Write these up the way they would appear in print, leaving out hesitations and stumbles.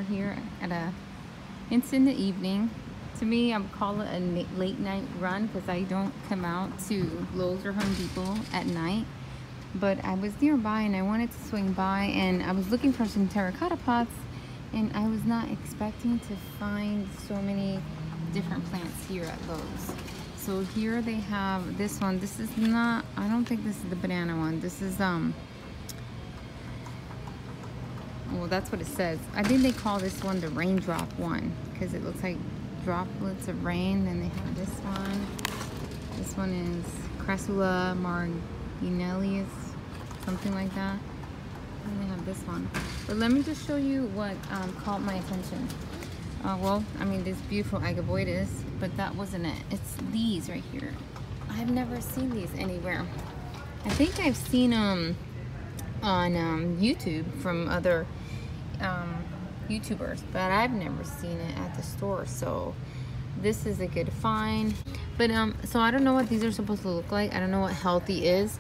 here it's in the evening. To me, I would call it a late night run because I don't come out to Lowe's or Home Depot at night. But I was nearby and I wanted to swing by, and I was looking for some terracotta pots, and I was not expecting to find so many different plants here at Lowe's. So here they have this one. This is not, I don't think this is the banana one. This is well, that's what it says. I think they call this one the raindrop one because it looks like droplets of rain. Then they have this one. This one is Crassula marginalis, something like that. And they have this one. But let me just show you what caught my attention. Well, I mean, this beautiful agaboides, but that wasn't it. It's these right here. I've never seen these anywhere. I think I've seen them on YouTube from other YouTubers, but I've never seen it at the store. So this is a good find. But so I don't know what these are supposed to look like. I don't know what healthy is.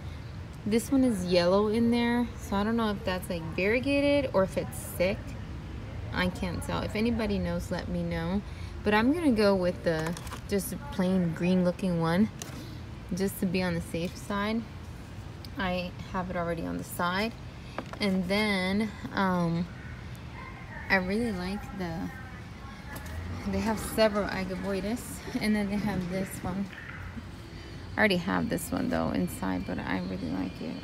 This one is yellow in there, so I don't know if that's like variegated or if it's sick. I can't tell. If anybody knows, let me know. But I'm gonna go with the just a plain green looking one just to be on the safe side. I have it already on the side. And then I really like they have several agaboides, and then they have this one. I already have this one though inside, but I really like it.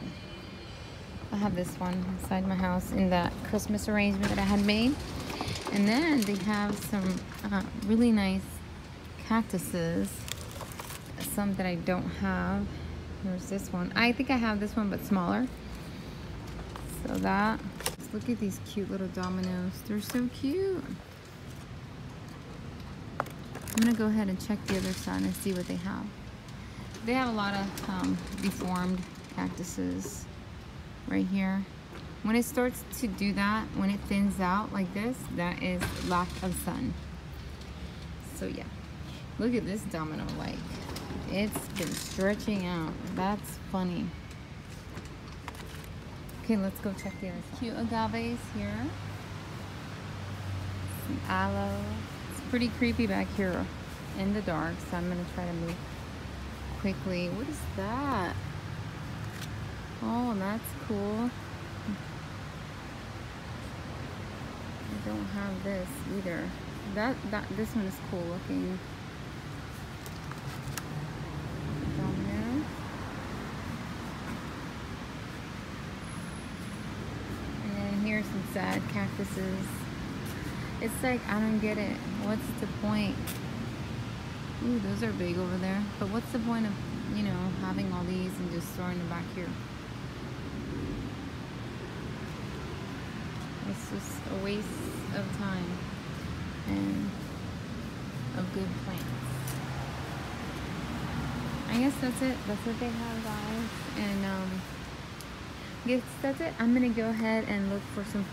I have this one inside my house in that Christmas arrangement that I had made. And then they have some really nice cactuses, some that I don't have. There's this one. I think I have this one, but smaller. So that, just look at these cute little dominoes. They're so cute. I'm gonna go ahead and check the other side and see what they have. They have a lot of deformed cactuses right here. When it starts to do that, when it thins out like this, that is lack of sun. So yeah, look at this domino, like it's been stretching out. That's funny. Okay, let's go check the other cute agaves here. Some aloe. It's pretty creepy back here in the dark, so I'm gonna try to move quickly. What is that? Oh, that's cool. I don't have this either. This one is cool looking. Down there. And then here's some sad cactuses. It's like, I don't get it. What's the point? Ooh, those are big over there. But what's the point of, you know, having all these and just throwing them back here? It's just a waste of time and of good plants. I guess that's it. That's what they have, guys. And I guess that's it. I'm gonna go ahead and look for some